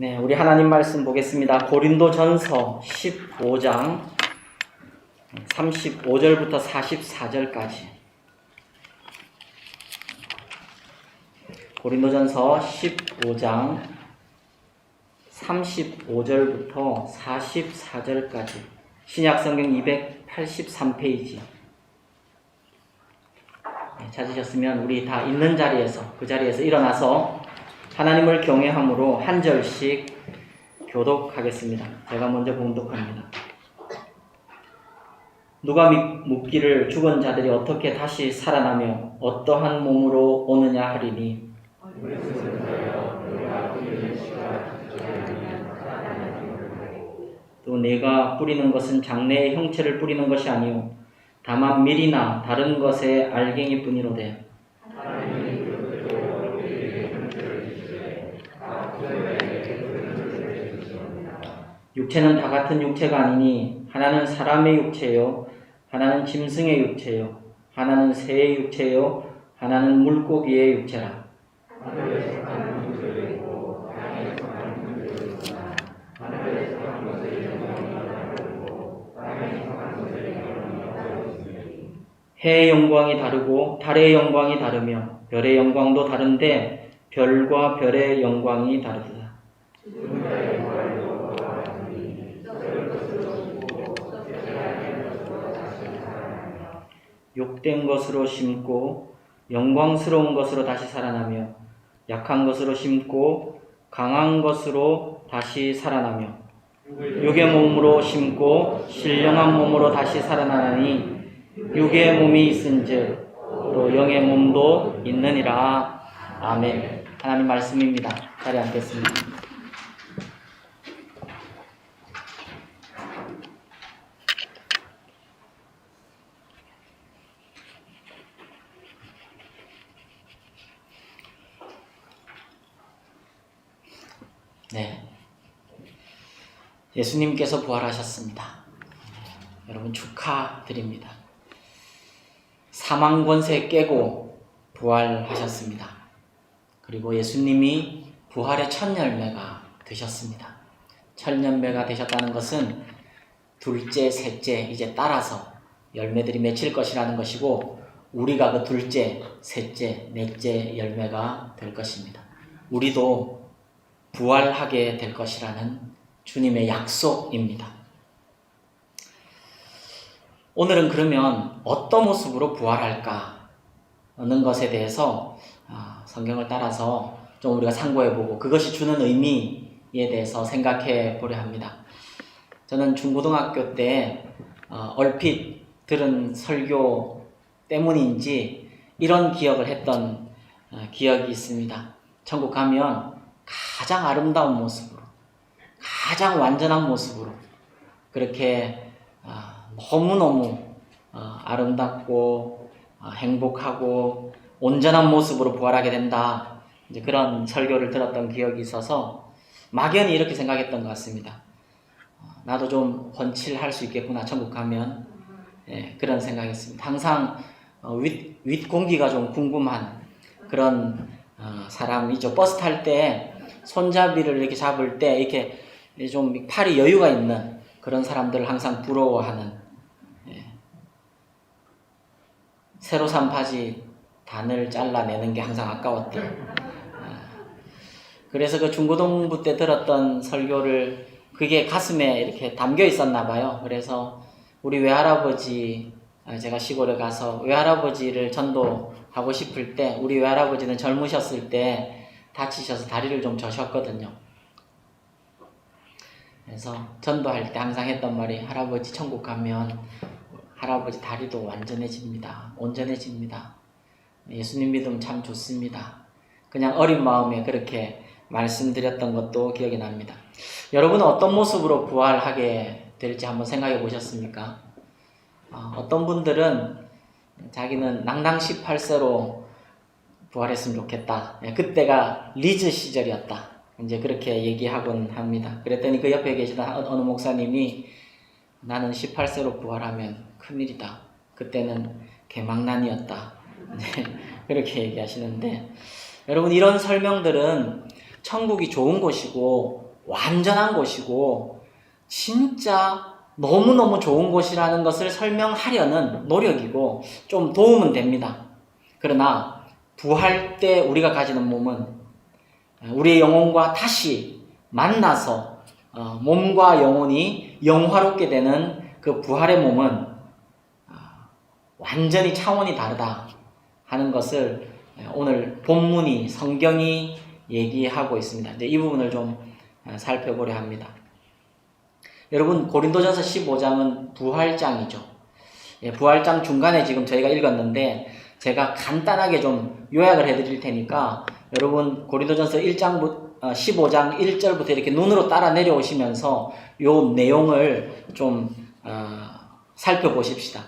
네, 우리 하나님 말씀 보겠습니다. 고린도전서 15장 35절부터 44절까지. 고린도전서 15장 35절부터 44절까지. 신약성경 283페이지. 찾으셨으면 우리 다 있는 자리에서, 그 자리에서 일어나서 하나님을 경외함으로 한 절씩 교독하겠습니다. 제가 먼저 봉독합니다. 누가 묻기를 죽은 자들이 어떻게 다시 살아나며 어떠한 몸으로 오느냐 하리니 또 내가 뿌리는 것은 장래의 형체를 뿌리는 것이 아니요 다만 밀이나 다른 것의 알갱이 뿐이로되 육체는 다 같은 육체가 아니니 하나는 사람의 육체요 하나는 짐승의 육체요 하나는 새의 육체요 하나는 물고기의 육체라. 해의 영광이 다르고 달의 영광이 다르며 별의 영광도 다른데 별과 별의 영광이 다르다. 욕된 것으로 심고 영광스러운 것으로 다시 살아나며 약한 것으로 심고 강한 것으로 다시 살아나며 육의 몸으로 심고 신령한 몸으로 다시 살아나니 육의 몸이 있은즉 또 영의 몸도 있느니라. 아멘. 하나님 말씀입니다. 자리에 앉겠습니다. 네, 예수님께서 부활하셨습니다. 여러분 축하드립니다. 사망 권세 깨고 부활하셨습니다. 그리고 예수님이 부활의 첫 열매가 되셨습니다. 첫 열매가 되셨다는 것은 둘째, 셋째 이제 따라서 열매들이 맺힐 것이라는 것이고 우리가 그 둘째, 셋째, 넷째 열매가 될 것입니다. 우리도 부활하게 될 것이라는 주님의 약속입니다. 오늘은 그러면 어떤 모습으로 부활할까 하는 것에 대해서 성경을 따라서 좀 우리가 상고해보고 그것이 주는 의미에 대해서 생각해 보려 합니다. 저는 중고등학교 때 얼핏 들은 설교 때문인지 이런 기억을 했던 기억이 있습니다. 천국 가면 가장 아름다운 모습으로, 가장 완전한 모습으로 그렇게 너무너무 아름답고 행복하고 온전한 모습으로 부활하게 된다. 이제 그런 설교를 들었던 기억이 있어서 막연히 이렇게 생각했던 것 같습니다. 나도 좀 훤칠할 수 있겠구나, 천국 가면. 예, 그런 생각했습니다. 항상 윗 공기가 좀 궁금한 그런 사람이죠. 버스 탈 때 손잡이를 이렇게 잡을 때 이렇게 좀 팔이 여유가 있는 그런 사람들을 항상 부러워하는, 새로 산 바지 단을 잘라내는 게 항상 아까웠대요. 그래서 그 중고등부 때 들었던 설교를 그게 가슴에 이렇게 담겨 있었나 봐요. 그래서 우리 외할아버지, 제가 시골에 가서 외할아버지를 전도하고 싶을 때 우리 외할아버지는 젊으셨을 때 다치셔서 다리를 좀 저셨거든요. 그래서 전도할 때 항상 했던 말이 할아버지 천국 가면 할아버지 다리도 완전해집니다. 온전해집니다. 예수님 믿으면 참 좋습니다. 그냥 어린 마음에 그렇게 말씀드렸던 것도 기억이 납니다. 여러분은 어떤 모습으로 부활하게 될지 한번 생각해 보셨습니까? 어떤 분들은 자기는 낭낭 18세로 부활했으면 좋겠다. 그때가 리즈 시절이었다. 이제 그렇게 얘기하곤 합니다. 그랬더니 그 옆에 계시던 어느 목사님이 나는 18세로 부활하면 큰일이다. 그때는 개망난이었다. 그렇게 얘기하시는데 여러분 이런 설명들은 천국이 좋은 곳이고 완전한 곳이고 진짜 너무너무 좋은 곳이라는 것을 설명하려는 노력이고 좀 도움은 됩니다. 그러나 부활 때 우리가 가지는 몸은 우리의 영혼과 다시 만나서 몸과 영혼이 영화롭게 되는 그 부활의 몸은 완전히 차원이 다르다 하는 것을 오늘 본문이 성경이 얘기하고 있습니다. 이제 이 부분을 좀 살펴보려 합니다. 여러분 고린도전서 15장은 부활장이죠. 부활장 중간에 지금 저희가 읽었는데 제가 간단하게 좀 요약을 해드릴 테니까 여러분 고린도전서 15장 1절부터 이렇게 눈으로 따라 내려오시면서 요 내용을 좀 살펴보십시다.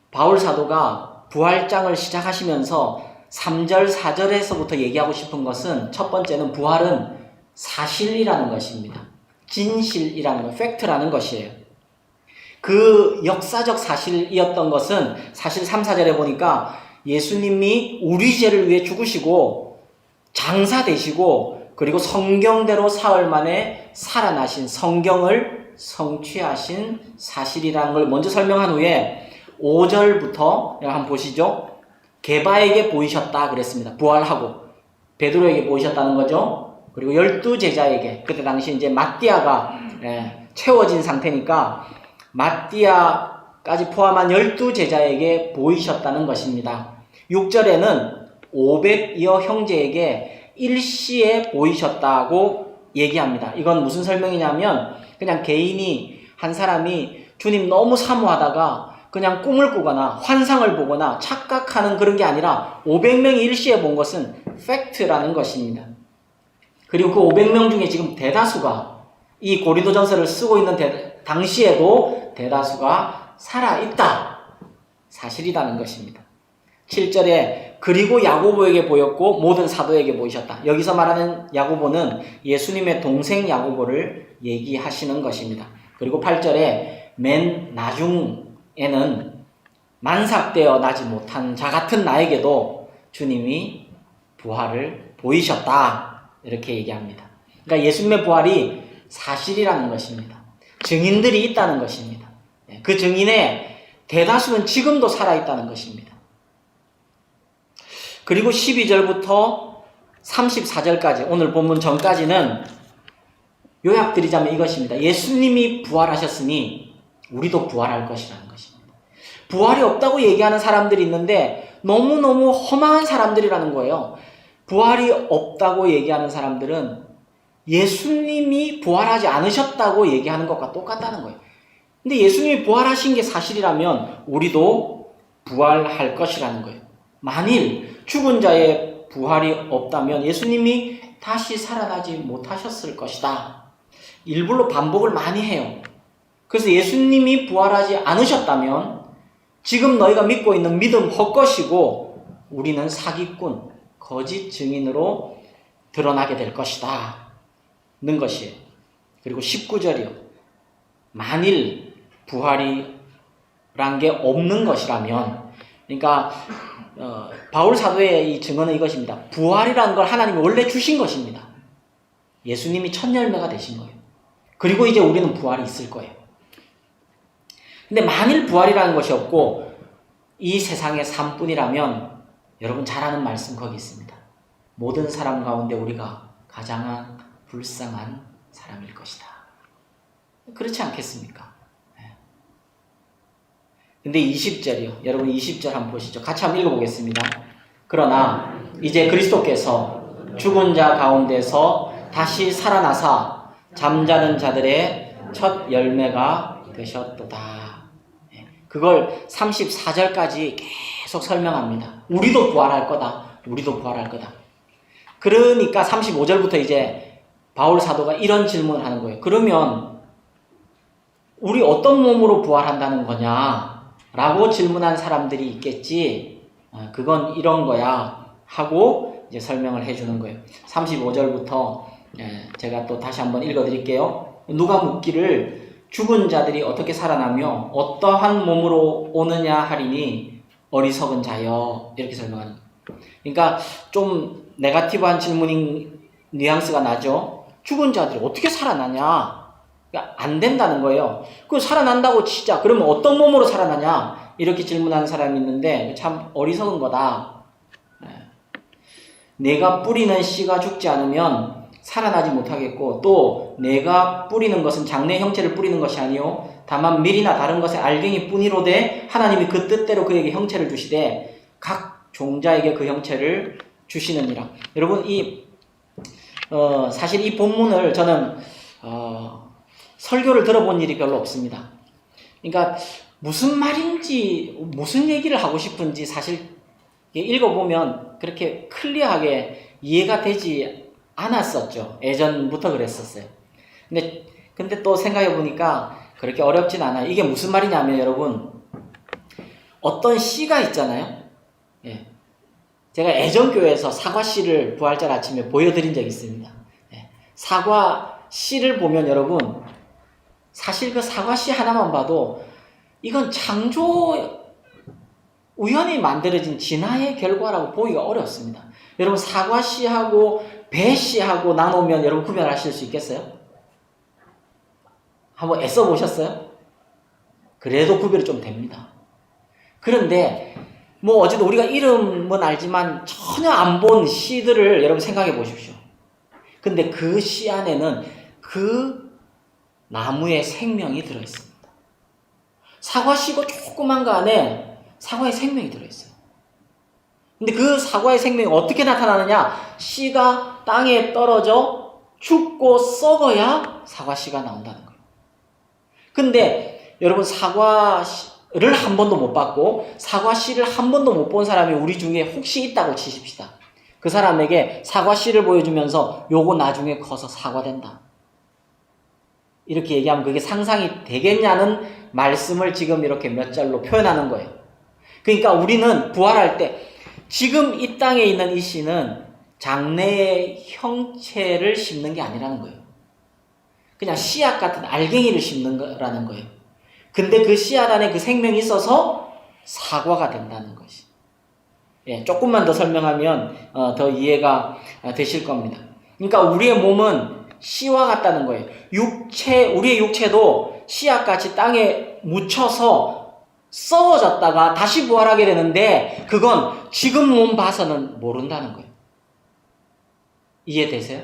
바울 사도가 부활장을 시작하시면서 3절, 4절에서부터 얘기하고 싶은 것은 첫 번째는 부활은 사실이라는 것입니다. 진실이라는 것, 팩트라는 것이에요. 그 역사적 사실이었던 것은 사실 3, 4절에 보니까 예수님이 우리 죄를 위해 죽으시고 장사되시고 그리고 성경대로 사흘 만에 살아나신 성경을 성취하신 사실이라는 걸 먼저 설명한 후에 5절부터 한번 보시죠. 게바에게 보이셨다 그랬습니다. 부활하고 베드로에게 보이셨다는 거죠. 그리고 12제자에게 그때 당시 이제 마띠아가 채워진 상태니까 마띠아까지 포함한 12제자에게 보이셨다는 것입니다. 6절에는 500여 형제에게 일시에 보이셨다고 얘기합니다. 이건 무슨 설명이냐면 그냥 개인이 한 사람이 주님 너무 사모하다가 그냥 꿈을 꾸거나 환상을 보거나 착각하는 그런 게 아니라 500명이 일시에 본 것은 팩트라는 것입니다. 그리고 그 500명 중에 지금 대다수가 이 고린도전서를 쓰고 있는 당시에도 대다수가 살아있다. 사실이라는 것입니다. 7절에 그리고 야고보에게 보였고 모든 사도에게 보이셨다. 여기서 말하는 야고보는 예수님의 동생 야고보를 얘기하시는 것입니다. 그리고 8절에 맨 나중에는 만삭되어 나지 못한 자 같은 나에게도 주님이 부활을 보이셨다. 이렇게 얘기합니다. 그러니까 예수님의 부활이 사실이라는 것입니다. 증인들이 있다는 것입니다. 그 증인의 대다수는 지금도 살아있다는 것입니다. 그리고 12절부터 34절까지 오늘 본문 전까지는 요약드리자면 이것입니다. 예수님이 부활하셨으니 우리도 부활할 것이라는 것입니다. 부활이 없다고 얘기하는 사람들이 있는데 너무너무 허망한 사람들이라는 거예요. 부활이 없다고 얘기하는 사람들은 예수님이 부활하지 않으셨다고 얘기하는 것과 똑같다는 거예요. 근데 예수님이 부활하신 게 사실이라면 우리도 부활할 것이라는 거예요. 만일 죽은 자의 부활이 없다면 예수님이 다시 살아나지 못하셨을 것이다. 일부러 반복을 많이 해요. 그래서 예수님이 부활하지 않으셨다면 지금 너희가 믿고 있는 믿음 헛것이고 우리는 사기꾼, 거짓 증인으로 드러나게 될 것이다. 는 것이에요. 그리고 19절이요. 만일 부활이란 게 없는 것이라면 그러니까 바울 사도의 이 증언은 이것입니다. 부활이라는 걸 하나님이 원래 주신 것입니다. 예수님이 첫 열매가 되신 거예요. 그리고 이제 우리는 부활이 있을 거예요. 근데 만일 부활이라는 것이 없고 이 세상의 삶뿐이라면 여러분 잘 아는 말씀 거기 있습니다. 모든 사람 가운데 우리가 가장 불쌍한 사람일 것이다. 그렇지 않겠습니까? 근데 20절이요. 여러분 20절 한번 보시죠. 같이 한번 읽어보겠습니다. 그러나 이제 그리스도께서 죽은 자 가운데서 다시 살아나사 잠자는 자들의 첫 열매가 되셨도다. 그걸 34절까지 계속 설명합니다. 우리도 부활할 거다. 우리도 부활할 거다. 그러니까 35절부터 이제 바울 사도가 이런 질문을 하는 거예요. 그러면 우리 어떤 몸으로 부활한다는 거냐? 라고 질문한 사람들이 있겠지. 그건 이런 거야. 하고 이제 설명을 해주는 거예요. 35절부터 제가 또 다시 한번 읽어드릴게요. 누가 묻기를 죽은 자들이 어떻게 살아나며 어떠한 몸으로 오느냐 하리니 어리석은 자여. 이렇게 설명하는 거예요. 그러니까 좀 네거티브한 질문인 뉘앙스가 나죠. 죽은 자들이 어떻게 살아나냐? 그러니까 안 된다는 거예요. 그 살아난다고 치자. 그러면 어떤 몸으로 살아나냐? 이렇게 질문하는 사람이 있는데 참 어리석은 거다. 내가 뿌리는 씨가 죽지 않으면 살아나지 못하겠고, 또 내가 뿌리는 것은 장래 형체를 뿌리는 것이 아니요 다만 밀이나 다른 것의 알갱이 뿐이로되 하나님이 그 뜻대로 그에게 형체를 주시되 각 종자에게 그 형체를 주시느니라. 여러분, 사실 이 본문을 저는 설교를 들어본 일이 별로 없습니다. 그러니까 무슨 말인지, 무슨 얘기를 하고 싶은지 사실 읽어보면 그렇게 클리어하게 이해가 되지 않았었죠. 예전부터 그랬었어요. 근데 또 생각해보니까 그렇게 어렵진 않아요. 이게 무슨 말이냐면, 여러분, 어떤 씨가 있잖아요. 예. 제가 예전교회에서 사과 씨를 부활절 아침에 보여드린 적이 있습니다. 예. 사과 씨를 보면 여러분, 사실 그 사과 씨 하나만 봐도 이건 창조 우연히 만들어진 진화의 결과라고 보기가 어렵습니다. 여러분, 사과 씨하고 배 씨하고 나누면 여러분 구별하실 수 있겠어요? 한번 애써 보셨어요? 그래도 구별이 좀 됩니다. 그런데 어쨌든 우리가 이름은 알지만 전혀 안 본 씨들을 여러분 생각해 보십시오. 근데 그 씨 안에는 그 나무의 생명이 들어있습니다. 사과 씨가 조그만 거 안에 사과의 생명이 들어있어요. 근데 그 사과의 생명이 어떻게 나타나느냐? 씨가 땅에 떨어져 죽고 썩어야 사과 씨가 나온다는 거예요. 근데 여러분, 사과를 한 번도 못 봤고 사과 씨를 한 번도 못 본 사람이 우리 중에 혹시 있다고 치십시다. 그 사람에게 사과 씨를 보여주면서 요거 나중에 커서 사과 된다, 이렇게 얘기하면 그게 상상이 되겠냐는 말씀을 지금 이렇게 몇 절로 표현하는 거예요. 그러니까 우리는 부활할 때 지금 이 땅에 있는 이 씨는 장래의 형체를 심는 게 아니라는 거예요. 그냥 씨앗 같은 알갱이를 심는 거라는 거예요. 근데 그 씨앗 안에 그 생명이 있어서 사과가 된다는 것이. 예, 조금만 더 설명하면 더 이해가 되실 겁니다. 그러니까 우리의 몸은 씨와 같다는 거예요. 우리의 육체도 씨앗같이 땅에 묻혀서 썩어졌다가 다시 부활하게 되는데 그건 지금 몸 봐서는 모른다는 거예요. 이해되세요?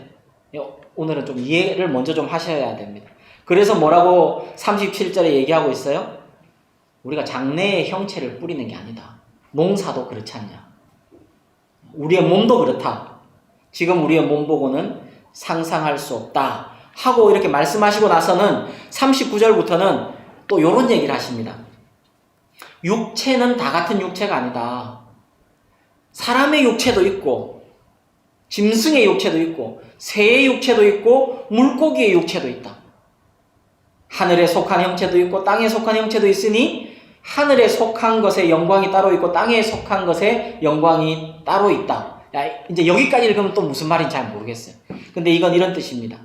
오늘은 좀 이해를 먼저 좀 하셔야 됩니다. 그래서 뭐라고 37절에 얘기하고 있어요? 우리가 장래의 형체를 뿌리는 게 아니다. 농사도 그렇지 않냐. 우리의 몸도 그렇다. 지금 우리의 몸 보고는 상상할 수 없다 하고 이렇게 말씀하시고 나서는 39절부터는 또 이런 얘기를 하십니다. 육체는 다 같은 육체가 아니다. 사람의 육체도 있고 짐승의 육체도 있고 새의 육체도 있고 물고기의 육체도 있다. 하늘에 속한 형체도 있고 땅에 속한 형체도 있으니 하늘에 속한 것의 영광이 따로 있고 땅에 속한 것의 영광이 따로 있다. 이제 여기까지 읽으면 또 무슨 말인지 잘 모르겠어요. 근데 이건 이런 뜻입니다.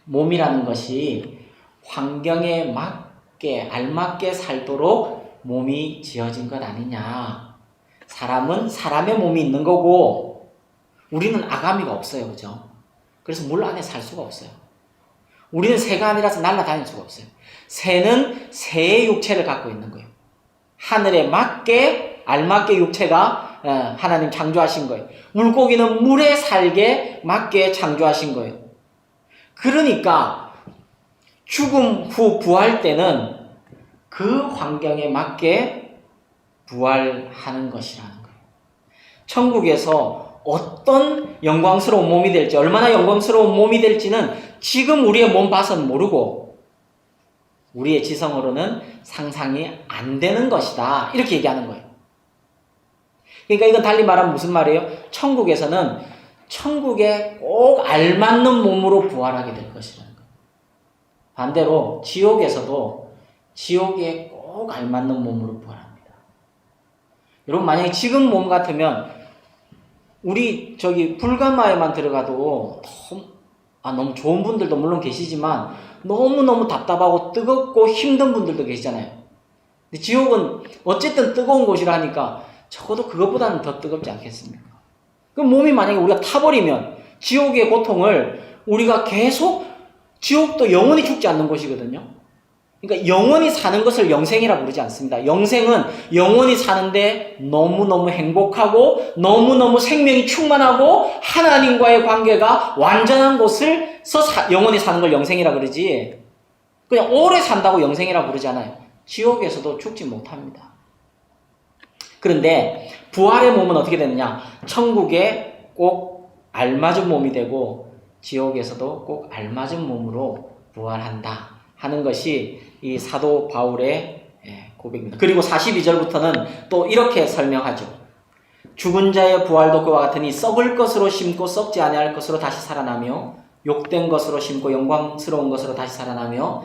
몸이라는 것이 환경에 맞게 알맞게 살도록 몸이 지어진 것 아니냐. 사람은 사람의 몸이 있는 거고 우리는 아가미가 없어요. 그죠? 그래서 물 안에 살 수가 없어요. 우리는 새가 아니라서 날아다닐 수가 없어요. 새는 새의 육체를 갖고 있는 거예요. 하늘에 맞게 알맞게 육체가 하나님 창조하신 거예요. 물고기는 물에 살게 맞게 창조하신 거예요. 그러니까 죽음 후 부활 때는 그 환경에 맞게 부활하는 것이라는 거예요. 천국에서 어떤 영광스러운 몸이 될지, 얼마나 영광스러운 몸이 될지는 지금 우리의 몸 봐서는 모르고 우리의 지성으로는 상상이 안 되는 것이다. 이렇게 얘기하는 거예요. 그러니까 이건 달리 말하면 무슨 말이에요? 천국에서는 천국에 꼭 알맞는 몸으로 부활하게 될 것이라는 거예요. 반대로 지옥에서도 지옥에 꼭 알맞는 몸으로 부활합니다. 여러분, 만약에 지금 몸 같으면 우리 불가마에만 들어가도 너무 좋은 분들도 물론 계시지만 너무너무 답답하고 뜨겁고 힘든 분들도 계시잖아요. 근데 지옥은 어쨌든 뜨거운 곳이라 하니까 적어도 그것보다는 더 뜨겁지 않겠습니까? 그럼 몸이 만약에 우리가 타버리면 지옥의 고통을 우리가 계속 지옥도 영원히 죽지 않는 곳이거든요. 그러니까 영원히 사는 것을 영생이라 부르지 않습니다. 영생은 영원히 사는데 너무너무 행복하고 너무너무 생명이 충만하고 하나님과의 관계가 완전한 곳에서 영원히 사는 걸 영생이라 그러지, 그냥 오래 산다고 영생이라 부르지 않아요. 지옥에서도 죽지 못합니다. 그런데 부활의 몸은 어떻게 되느냐? 천국에 꼭 알맞은 몸이 되고 지옥에서도 꼭 알맞은 몸으로 부활한다 하는 것이 이 사도 바울의 고백입니다. 그리고 42절부터는 또 이렇게 설명하죠. 죽은 자의 부활도 그와 같으니 썩을 것으로 심고 썩지 아니할 것으로 다시 살아나며 욕된 것으로 심고 영광스러운 것으로 다시 살아나며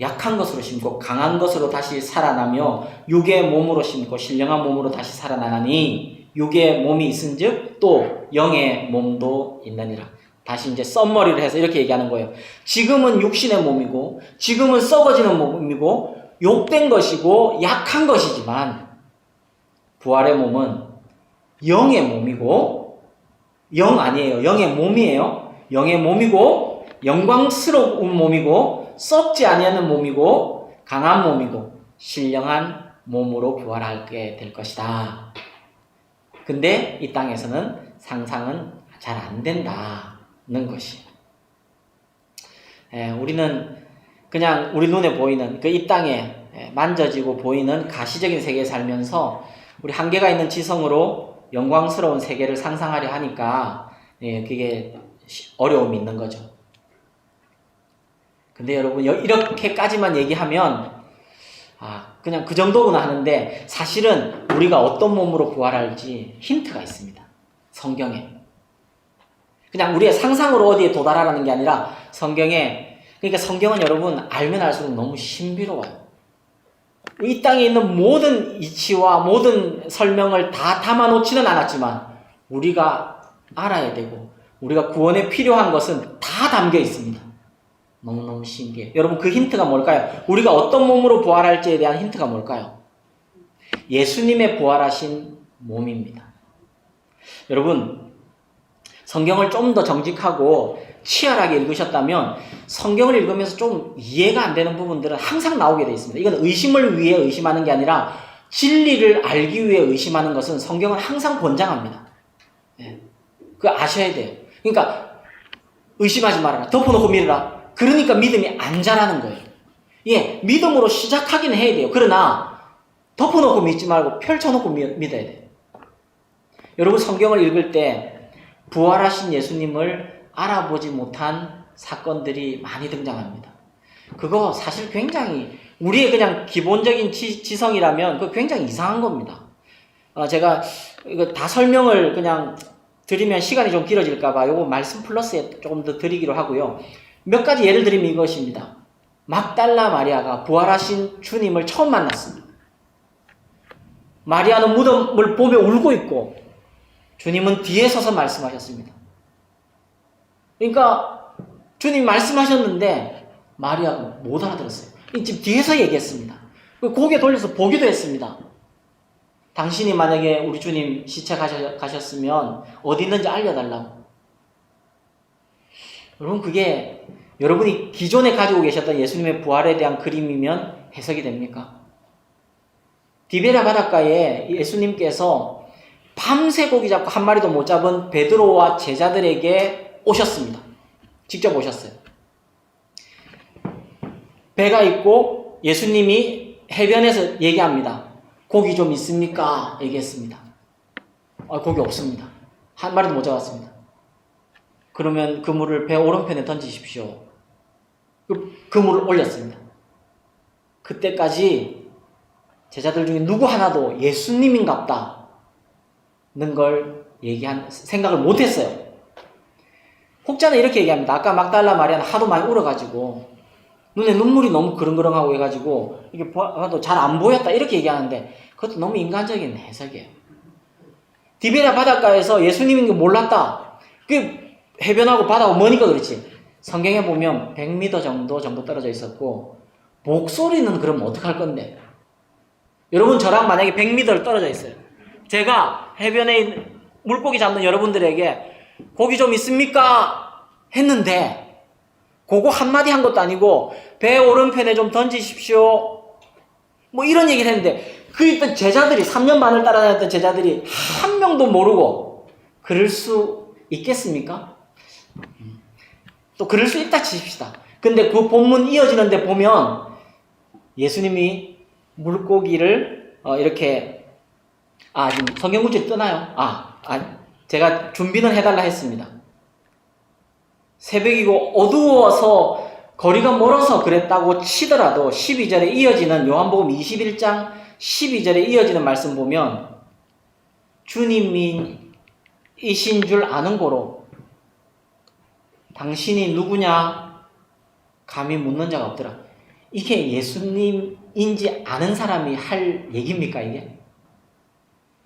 약한 것으로 심고 강한 것으로 다시 살아나며 육의 몸으로 심고 신령한 몸으로 다시 살아나니 육의 몸이 있은즉 또 영의 몸도 있느니라. 다시 이제 썸머리를 해서 이렇게 얘기하는 거예요. 지금은 육신의 몸이고 지금은 썩어지는 몸이고 욕된 것이고 약한 것이지만 부활의 몸은 영의 몸이고, 영 아니에요. 영의 몸이에요. 영의 몸이고 영광스러운 몸이고 썩지 아니하는 몸이고 강한 몸이고 신령한 몸으로 부활하게 될 것이다. 근데 이 땅에서는 상상은 잘 안 된다는 것이. 우리는 그냥 우리 눈에 보이는 그 이 땅에 만져지고 보이는 가시적인 세계에 살면서 우리 한계가 있는 지성으로 영광스러운 세계를 상상하려 하니까 그게 어려움이 있는 거죠. 근데 여러분 이렇게까지만 얘기하면 그냥 그 정도구나 하는데, 사실은 우리가 어떤 몸으로 부활할지 힌트가 있습니다. 성경에. 그냥 우리의 상상으로 어디에 도달하라는 게 아니라 그러니까 성경은 여러분 알면 알수록 너무 신비로워요. 이 땅에 있는 모든 이치와 모든 설명을 다 담아놓지는 않았지만 우리가 알아야 되고 우리가 구원에 필요한 것은 다 담겨 있습니다. 너무너무 신기해요. 여러분 그 힌트가 뭘까요? 우리가 어떤 몸으로 부활할지에 대한 힌트가 뭘까요? 예수님의 부활하신 몸입니다. 여러분 성경을 좀 더 정직하고 치열하게 읽으셨다면 성경을 읽으면서 좀 이해가 안 되는 부분들은 항상 나오게 되어 있습니다. 이건 의심을 위해 의심하는 게 아니라 진리를 알기 위해 의심하는 것은 성경은 항상 권장합니다. 그거 아셔야 돼요. 그러니까 의심하지 말아라. 덮어놓고 믿으라. 그러니까 믿음이 안 자라는 거예요. 믿음으로 시작하긴 해야 돼요. 그러나 덮어놓고 믿지 말고 펼쳐놓고 믿어야 돼요. 여러분 성경을 읽을 때 부활하신 예수님을 알아보지 못한 사건들이 많이 등장합니다. 그거 사실 굉장히 우리의 그냥 기본적인 지성이라면 그거 굉장히 이상한 겁니다. 제가 이거 다 설명을 그냥 드리면 시간이 좀 길어질까봐 요거 말씀 플러스에 조금 더 드리기로 하고요. 몇 가지 예를 들면 이것입니다. 막달라 마리아가 부활하신 주님을 처음 만났습니다. 마리아는 무덤을 보며 울고 있고 주님은 뒤에 서서 말씀하셨습니다. 그러니까 주님이 말씀하셨는데 마리아가 못 알아들었어요. 지금 뒤에서 얘기했습니다. 고개 돌려서 보기도 했습니다. 당신이 만약에 우리 주님 시체 가셨으면 어디 있는지 알려달라고. 여러분 그게 여러분이 기존에 가지고 계셨던 예수님의 부활에 대한 그림이면 해석이 됩니까? 디베랴 바닷가에 예수님께서 밤새 고기 잡고 한 마리도 못 잡은 베드로와 제자들에게 오셨습니다. 직접 오셨어요. 배가 있고 예수님이 해변에서 얘기합니다. 고기 좀 있습니까? 얘기했습니다. 고기 없습니다. 한 마리도 못 잡았습니다. 그러면 그물을 배 오른편에 던지십시오. 그물을 올렸습니다. 그때까지 제자들 중에 누구 하나도 예수님인갑다 는 걸 생각을 못했어요. 혹자는 이렇게 얘기합니다. 아까 막달라 마리아는 하도 많이 울어가지고 눈에 눈물이 너무 그렁그렁하고 해가지고 이게 봐도 잘 안 보였다 이렇게 얘기하는데 그것도 너무 인간적인 해석이에요. 디베랴 바닷가에서 예수님인 게 몰랐다. 그 해변하고 바다하고 머니까 그렇지. 성경에 보면 100m 정도 떨어져 있었고 목소리는 그럼 어떡할 건데? 여러분 저랑 만약에 100m를 떨어져 있어요. 제가 해변에 물고기 잡는 여러분들에게 고기 좀 있습니까? 했는데 그거 한마디 한 것도 아니고 배 오른편에 좀 던지십시오. 뭐 이런 얘기를 했는데 그 있던 제자들이 3년 반을 따라다녔던 제자들이 한 명도 모르고 그럴 수 있겠습니까? 또 그럴 수 있다 치십시다. 근데 그 본문 이어지는데 보면 예수님이 물고기를 이렇게 지금 성경 구절이 뜨나요? 제가 준비는 해달라 했습니다. 새벽이고 어두워서 거리가 멀어서 그랬다고 치더라도 12절에 이어지는 요한복음 21장 12절에 이어지는 말씀 보면 주님이신 줄 아는 고로 당신이 누구냐 감히 묻는 자가 없더라. 이게 예수님인지 아는 사람이 할 얘기입니까 이게?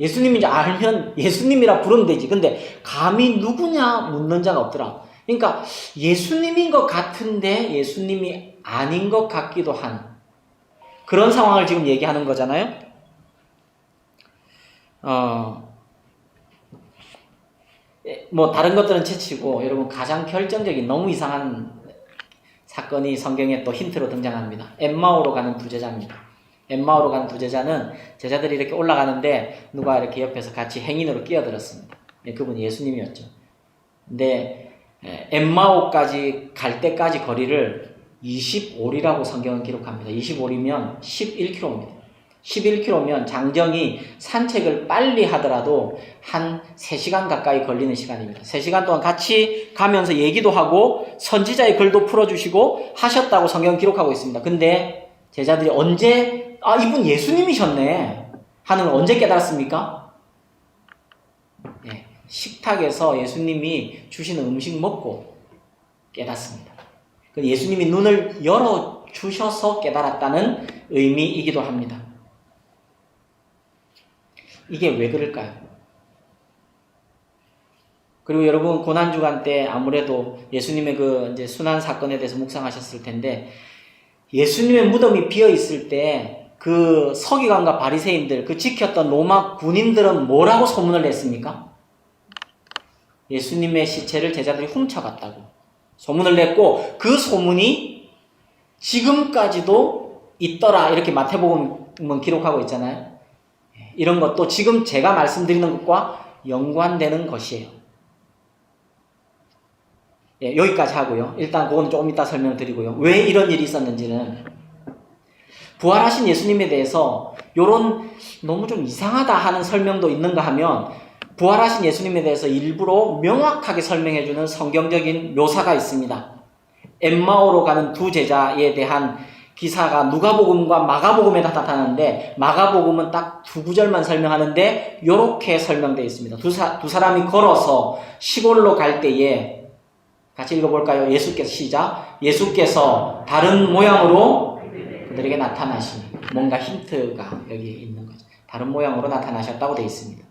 예수님인지 알면 예수님이라 부르면 되지. 근데 감히 누구냐 묻는 자가 없더라. 그러니까 예수님인 것 같은데 예수님이 아닌 것 같기도 한 그런 상황을 지금 얘기하는 거잖아요. 뭐 다른 것들은 채치고 여러분 가장 결정적인 너무 이상한 사건이 성경에 또 힌트로 등장합니다. 엠마오로 가는 두 제자입니다. 엠마오로 가는 두 제자는 제자들이 이렇게 올라가는데 누가 이렇게 옆에서 같이 행인으로 끼어들었습니다. 그분이 예수님이었죠. 근데 엠마오까지 갈 때까지 거리를 25리라고 성경은 기록합니다. 25리면 11km입니다. 11km면 장정이 산책을 빨리 하더라도 한 3시간 가까이 걸리는 시간입니다. 3시간 동안 같이 가면서 얘기도 하고 선지자의 글도 풀어주시고 하셨다고 성경은 기록하고 있습니다. 근데 제자들이 언제 이분 예수님이셨네 하는 걸 언제 깨달았습니까? 식탁에서 예수님이 주시는 음식 먹고 깨닫습니다. 예수님이 눈을 열어주셔서 깨달았다는 의미이기도 합니다. 이게 왜 그럴까요? 그리고 여러분 고난주간 때 아무래도 예수님의 그 이제 순환 사건에 대해서 묵상하셨을 텐데 예수님의 무덤이 비어 있을 때 그 서기관과 바리새인들 그 지켰던 로마 군인들은 뭐라고 소문을 냈습니까? 예수님의 시체를 제자들이 훔쳐갔다고 소문을 냈고 그 소문이 지금까지도 있더라 이렇게 마태복음은 기록하고 있잖아요. 이런 것도 지금 제가 말씀드리는 것과 연관되는 것이에요. 여기까지 하고요. 일단 그건 조금 이따 설명드리고요. 왜 이런 일이 있었는지는 부활하신 예수님에 대해서 요런 너무 좀 이상하다 하는 설명도 있는가 하면 부활하신 예수님에 대해서 일부러 명확하게 설명해주는 성경적인 묘사가 있습니다. 엠마오로 가는 두 제자에 대한 기사가 누가복음과 마가복음에 나타나는데 마가복음은 딱 2구절만 설명하는데 이렇게 설명되어 있습니다. 두 사람이 걸어서 시골로 갈 때에 같이 읽어볼까요? 시작. 예수께서 다른 모양으로 그들에게 나타나시니 뭔가 힌트가 여기 있는 거죠. 다른 모양으로 나타나셨다고 되어 있습니다.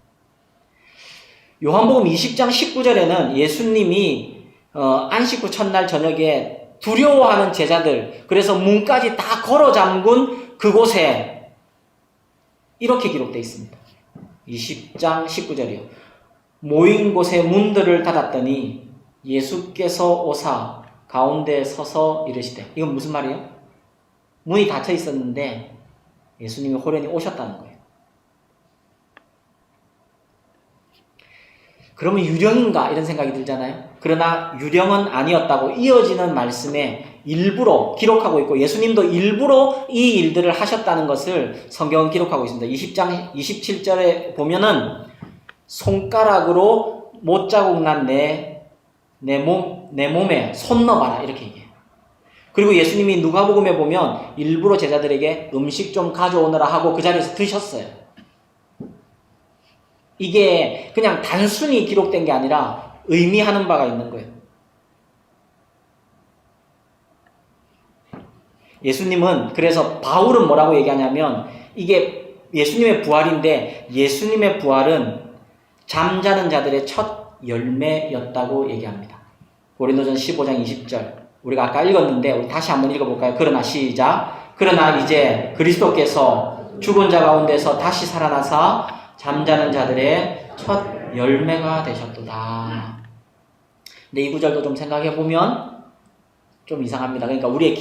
요한복음 20장 19절에는 예수님이 안식 후 첫날 저녁에 두려워하는 제자들 그래서 문까지 다 걸어 잠근 그곳에 이렇게 기록되어 있습니다. 20장 19절이요. 모인 곳에 문들을 닫았더니 예수께서 오사 가운데 서서 이르시되 이건 무슨 말이에요? 문이 닫혀 있었는데 예수님이 호련히 오셨다는 거예요. 그러면 유령인가 이런 생각이 들잖아요. 그러나 유령은 아니었다고 이어지는 말씀에 일부러 기록하고 있고 예수님도 일부러 이 일들을 하셨다는 것을 성경은 기록하고 있습니다. 20장 27절에 보면은 손가락으로 못자국 난 내 몸에 손 넣어봐라 이렇게 얘기해요. 그리고 예수님이 누가복음에 보면 일부러 제자들에게 음식 좀 가져오느라 하고 그 자리에서 드셨어요. 이게 그냥 단순히 기록된 게 아니라 의미하는 바가 있는 거예요. 예수님은 그래서 바울은 뭐라고 얘기하냐면 이게 예수님의 부활인데 예수님의 부활은 잠자는 자들의 첫 열매였다고 얘기합니다. 고린도전 15장 20절 우리가 아까 읽었는데 우리 다시 한번 읽어볼까요? 그러나 시작. 그러나 이제 그리스도께서 죽은 자 가운데서 다시 살아나사 잠자는 자들의 첫 열매가 되셨도다. 근데 이 구절도 좀 생각해 보면 좀 이상합니다. 그러니까 우리의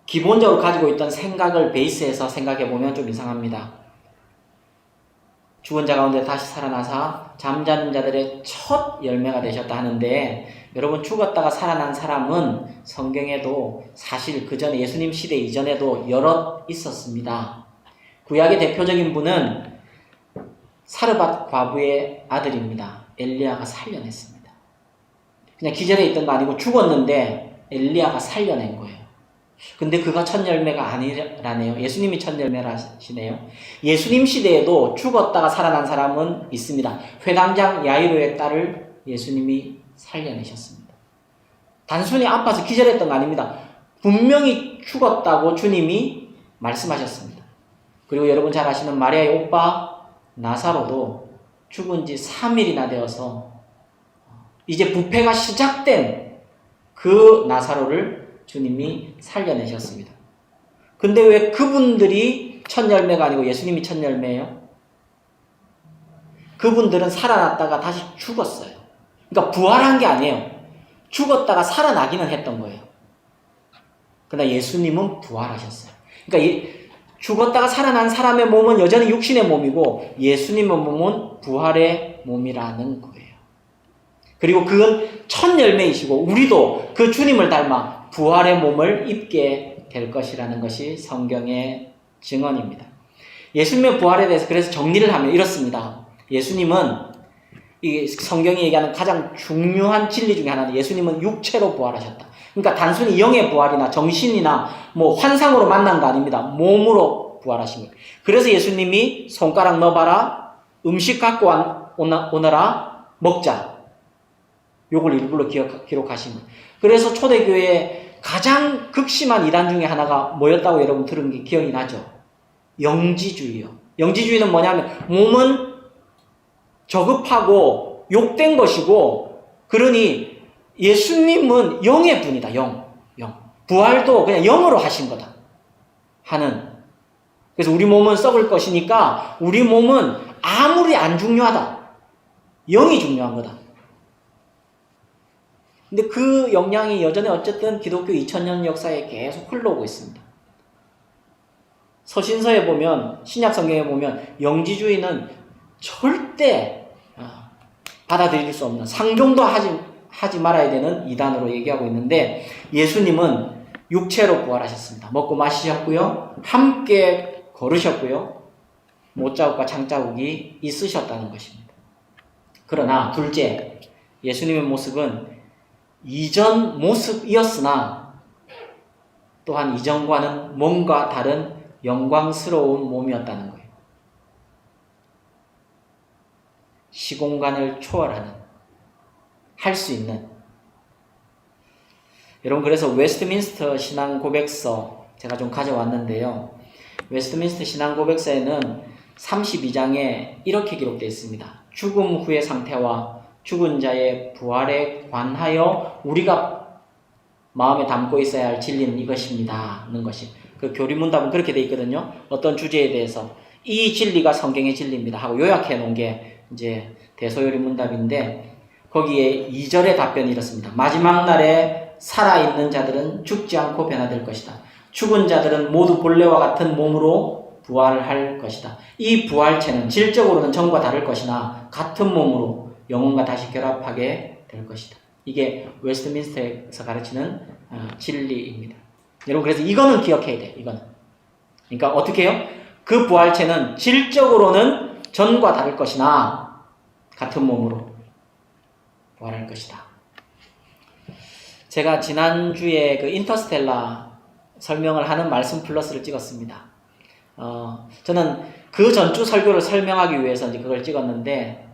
기본적으로 가지고 있던 생각을 베이스해서 생각해 보면 좀 이상합니다. 죽은 자 가운데 다시 살아나사 잠자는 자들의 첫 열매가 되셨다 하는데, 여러분, 죽었다가 살아난 사람은 성경에도 사실 그 전에 예수님 시대 이전에도 여럿 있었습니다. 구약의 대표적인 분은 사르밧 과부의 아들입니다. 엘리야가 살려냈습니다. 그냥 기절해 있던 거 아니고 죽었는데 엘리야가 살려낸 거예요. 근데 그가 첫 열매가 아니라네요. 예수님이 첫 열매라시네요. 예수님 시대에도 죽었다가 살아난 사람은 있습니다. 회당장 야이로의 딸을 예수님이 살려내셨습니다. 단순히 아파서 기절했던 거 아닙니다. 분명히 죽었다고 주님이 말씀하셨습니다. 그리고 여러분 잘 아시는 마리아의 오빠 나사로도 죽은 지 3일이나 되어서 이제 부패가 시작된 그 나사로를 주님이 살려내셨습니다. 근데 왜 그분들이 첫 열매가 아니고 예수님이 첫 열매예요? 그분들은 살아났다가 다시 죽었어요. 그러니까 부활한 게 아니에요. 죽었다가 살아나기는 했던 거예요. 그러나 예수님은 부활하셨어요. 그러니까 죽었다가 살아난 사람의 몸은 여전히 육신의 몸이고 예수님의 몸은 부활의 몸이라는 거예요. 그리고 그건 첫 열매이시고 우리도 그 주님을 닮아 부활의 몸을 입게 될 것이라는 것이 성경의 증언입니다. 예수님의 부활에 대해서 그래서 정리를 하면 이렇습니다. 예수님은 이 성경이 얘기하는 가장 중요한 진리 중에 하나는 예수님은 육체로 부활하셨다. 그러니까 단순히 영의 부활이나 정신이나 뭐 환상으로 만난 거 아닙니다. 몸으로 부활하신 거예요. 그래서 예수님이 손가락 넣어봐라, 음식 갖고 오너라, 먹자. 요걸 일부러 기록하신 거예요. 그래서 초대교회의 가장 극심한 이단 중에 하나가 뭐였다고 여러분 들은 게 기억이 나죠? 영지주의요. 영지주의는 뭐냐면 몸은 저급하고 욕된 것이고, 그러니 예수님은 영의 분이다. 영. 부활도 그냥 영으로 하신 거다 하는. 그래서 우리 몸은 썩을 것이니까 우리 몸은 아무리 안 중요하다. 영이 중요한 거다. 근데 그 영향이 여전히 어쨌든 기독교 2000년 역사에 계속 흘러오고 있습니다. 서신서에 보면, 신약 성경에 보면 영지주의는 절대 받아들일 수 없는, 상종도 하지 말아야 되는 이단으로 얘기하고 있는데, 예수님은 육체로 부활하셨습니다. 먹고 마시셨고요, 함께 걸으셨고요, 못자국과 장자국이 있으셨다는 것입니다. 그러나 둘째, 예수님의 모습은 이전 모습이었으나 또한 이전과는 뭔가 다른 영광스러운 몸이었다는 거예요. 시공간을 초월하는, 할 수 있는. 여러분, 그래서 웨스트민스터 신앙 고백서 제가 좀 가져왔는데요. 웨스트민스터 신앙 고백서에는 32장에 이렇게 기록되어 있습니다. 죽음 후의 상태와 죽은 자의 부활에 관하여 우리가 마음에 담고 있어야 할 진리는 이것입니다 하는 것이, 그 교리문답은 그렇게 되어 있거든요. 어떤 주제에 대해서 이 진리가 성경의 진리입니다 하고 요약해 놓은 게 이제 대소요리문답인데, 거기에 2절의 답변이 이렇습니다. 마지막 날에 살아있는 자들은 죽지 않고 변화될 것이다. 죽은 자들은 모두 본래와 같은 몸으로 부활할 것이다. 이 부활체는 질적으로는 전과 다를 것이나 같은 몸으로 영혼과 다시 결합하게 될 것이다. 이게 웨스트민스터에서 가르치는 진리입니다. 여러분, 그래서 이거는 기억해야 돼요. 이거는. 그러니까 어떻게 해요? 그 부활체는 질적으로는 전과 다를 것이나 같은 몸으로 부활할 것이다. 제가 지난주에 그 인터스텔라 설명을 하는 말씀 플러스를 찍었습니다. 저는 그 전주 설교를 설명하기 위해서 이제 그걸 찍었는데,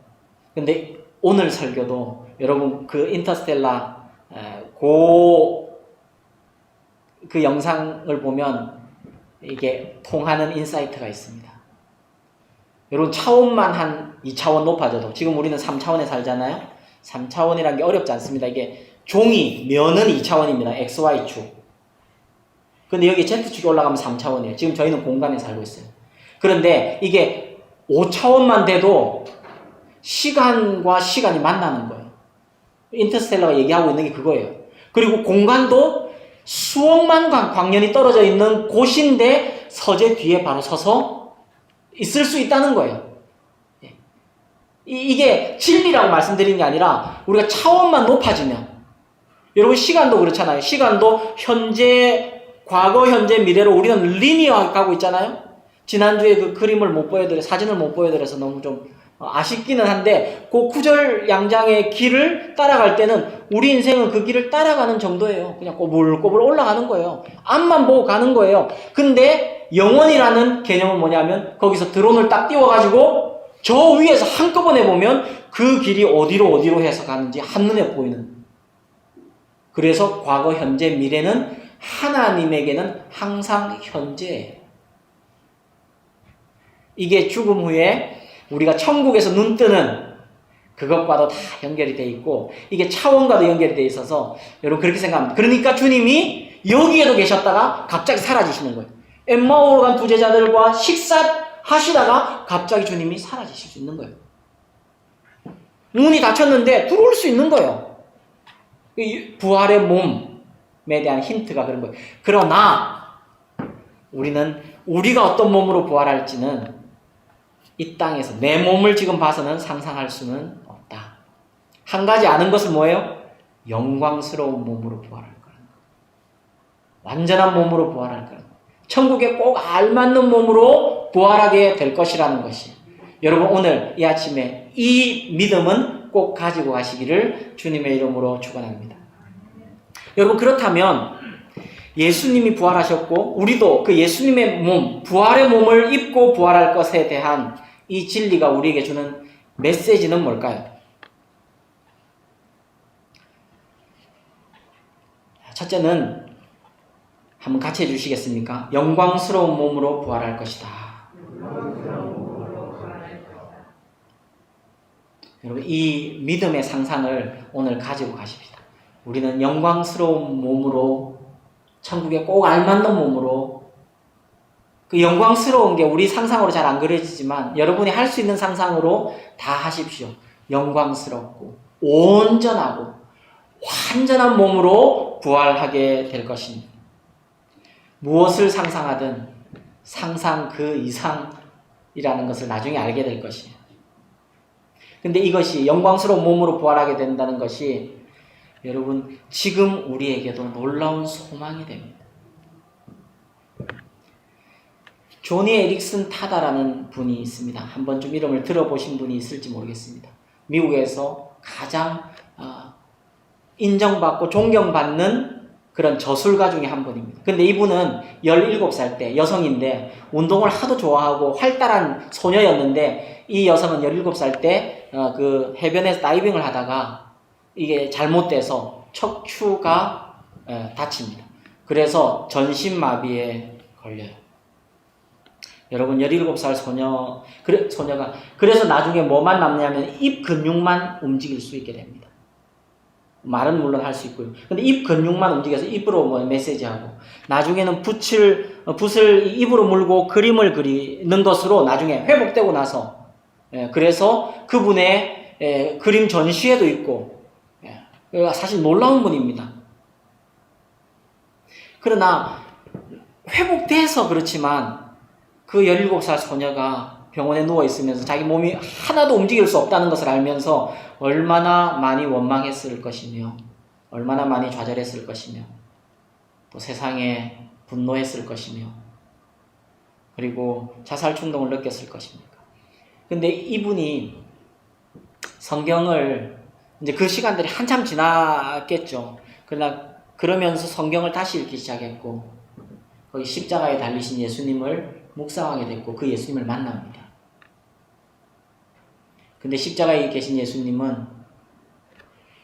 근데 오늘 설교도 여러분 그 인터스텔라 그 영상을 보면 이게 통하는 인사이트가 있습니다. 여러분, 차원만 한 2차원 높아져도, 지금 우리는 3차원에 살잖아요. 3차원이라는 게 어렵지 않습니다. 이게 면은 2차원입니다. XY축. 근데 여기 Z축이 올라가면 3차원이에요. 지금 저희는 공간에 살고 있어요. 그런데 이게 5차원만 돼도 시간과 시간이 만나는 거예요. 인터스텔라가 얘기하고 있는 게 그거예요. 그리고 공간도 수억만 광년이 떨어져 있는 곳인데 서재 뒤에 바로 서서 있을 수 있다는 거예요. 이게 진리라고 말씀드리는 게 아니라 우리가 차원만 높아지면, 여러분 시간도 그렇잖아요. 시간도 현재, 과거, 현재, 미래로 우리는 리니어하게 가고 있잖아요. 지난주에 그 그림을 못 보여드려, 사진을 못 보여드려서 너무 좀 아쉽기는 한데, 그 구절 양장의 길을 따라갈 때는 우리 인생은 그 길을 따라가는 정도예요. 그냥 꼬불꼬불 올라가는 거예요. 앞만 보고 가는 거예요. 근데 영원이라는 개념은 뭐냐면, 거기서 드론을 딱 띄워가지고 저 위에서 한꺼번에 보면 그 길이 어디로 해서 가는지 한눈에 보이는. 그래서 과거, 현재, 미래는 하나님에게는 항상 현재예요. 이게 죽음 후에 우리가 천국에서 눈 뜨는 그것과도 다 연결이 되어 있고, 이게 차원과도 연결이 되어 있어서 여러분 그렇게 생각합니다. 그러니까 주님이 여기에도 계셨다가 갑자기 사라지시는 거예요. 엠마오로 간 두 제자들과 식사하시다가 갑자기 주님이 사라지실 수 있는 거예요. 문이 닫혔는데 들어올 수 있는 거예요. 부활의 몸에 대한 힌트가 그런 거예요. 그러나 우리는 우리가 어떤 몸으로 부활할지는 이 땅에서 내 몸을 지금 봐서는 상상할 수는 없다. 한 가지 아는 것은 뭐예요? 영광스러운 몸으로 부활할 거라는 거. 완전한 몸으로 부활할 거라는 거. 천국에 꼭 알맞는 몸으로 부활하게 될 것이라는 것이. 여러분 오늘 이 아침에 이 믿음은 꼭 가지고 가시기를 주님의 이름으로 축원합니다. 여러분 그렇다면 예수님이 부활하셨고 우리도 그 예수님의 몸, 부활의 몸을 입고 부활할 것에 대한 이 진리가 우리에게 주는 메시지는 뭘까요? 첫째는 한번 같이 해주시겠습니까? 영광스러운 몸으로 부활할 것이다. 여러분 이 믿음의 상상을 오늘 가지고 가십시다. 우리는 영광스러운 몸으로, 천국에 꼭 알맞는 몸으로, 그 영광스러운 게 우리 상상으로 잘 안 그려지지만 여러분이 할 수 있는 상상으로 다 하십시오. 영광스럽고 온전하고 완전한 몸으로 부활하게 될 것입니다. 무엇을 상상하든 상상 그 이상이라는 것을 나중에 알게 될 것이에요. 근데 이것이 영광스러운 몸으로 부활하게 된다는 것이 여러분 지금 우리에게도 놀라운 소망이 됩니다. 조니 에릭슨 타다라는 분이 있습니다. 한 번쯤 이름을 들어보신 분이 있을지 모르겠습니다. 미국에서 가장 인정받고 존경받는 그런 저술가 중에 한 분입니다. 근데 이분은 17살 때 여성인데 운동을 하도 좋아하고 활달한 소녀였는데, 이 여성은 17살 때 그 해변에서 다이빙을 하다가 이게 잘못돼서 척추가 다칩니다. 그래서 전신마비에 걸려요. 여러분 17살 소녀가 그래서 나중에 뭐만 남냐면 입 근육만 움직일 수 있게 됩니다. 말은 물론 할 수 있고요. 근데 입 근육만 움직여서 입으로 뭐 메시지하고, 나중에는 붓을 입으로 물고 그림을 그리는 것으로 나중에 회복되고 나서, 그래서 그분의 그림 전시회도 있고, 사실 놀라운 분입니다. 그러나 회복돼서 그렇지만 그 17살 소녀가 병원에 누워있으면서 자기 몸이 하나도 움직일 수 없다는 것을 알면서 얼마나 많이 원망했을 것이며, 얼마나 많이 좌절했을 것이며, 또 세상에 분노했을 것이며, 그리고 자살 충동을 느꼈을 것입니까? 근데 이분이 성경을, 이제 그 시간들이 한참 지났겠죠. 그러면서 성경을 다시 읽기 시작했고, 거기 십자가에 달리신 예수님을 묵상하게 됐고, 그 예수님을 만납니다. 근데 십자가에 계신 예수님은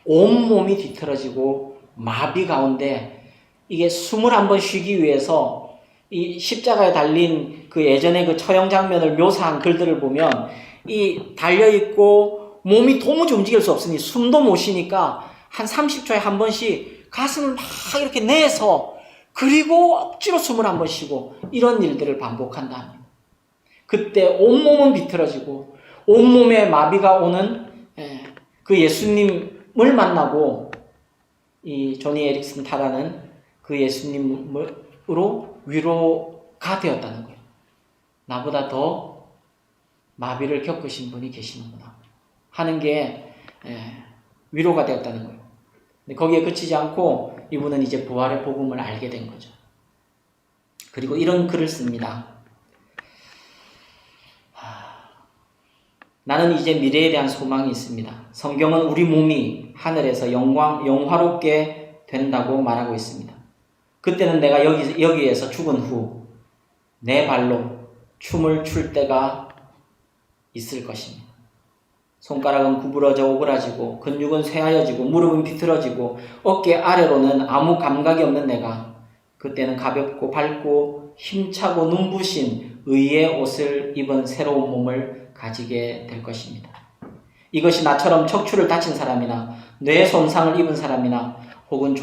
온몸이 뒤틀어지고 마비 가운데, 이게 숨을 한번 쉬기 위해서 이 십자가에 달린 그 예전에 그 처형 장면을 묘사한 글들을 보면, 이 달려있고 몸이 도무지 움직일 수 없으니 숨도 못 쉬니까 한 30초에 한 번씩 가슴을 막 이렇게 내서, 그리고 억지로 숨을 한 번 쉬고, 이런 일들을 반복한다. 그때 온몸은 비틀어지고 온몸에 마비가 오는 그 예수님 예수님을 만나고 이 조니 에릭슨 타라는 그 예수님으로 위로가 되었다는 거예요. 나보다 더 마비를 겪으신 분이 계시는구나 하는 게 위로가 되었다는 거예요. 근데 거기에 그치지 않고 이분은 이제 부활의 복음을 알게 된 거죠. 그리고 이런 글을 씁니다. 나는 이제 미래에 대한 소망이 있습니다. 성경은 우리 몸이 하늘에서 영화롭게 된다고 말하고 있습니다. 그때는 내가 여기에서 죽은 후 내 발로 춤을 출 때가 있을 것입니다. 손가락은 구부러져 오그라지고 근육은 쇠하여지고 무릎은 비틀어지고 어깨 아래로는 아무 감각이 없는 내가 그때는 가볍고 밝고 힘차고 눈부신 의의 옷을 입은 새로운 몸을 가지게 될 것입니다. 이것이 나처럼 척추를 다친 사람이나 뇌 손상을 입은 사람이나 혹은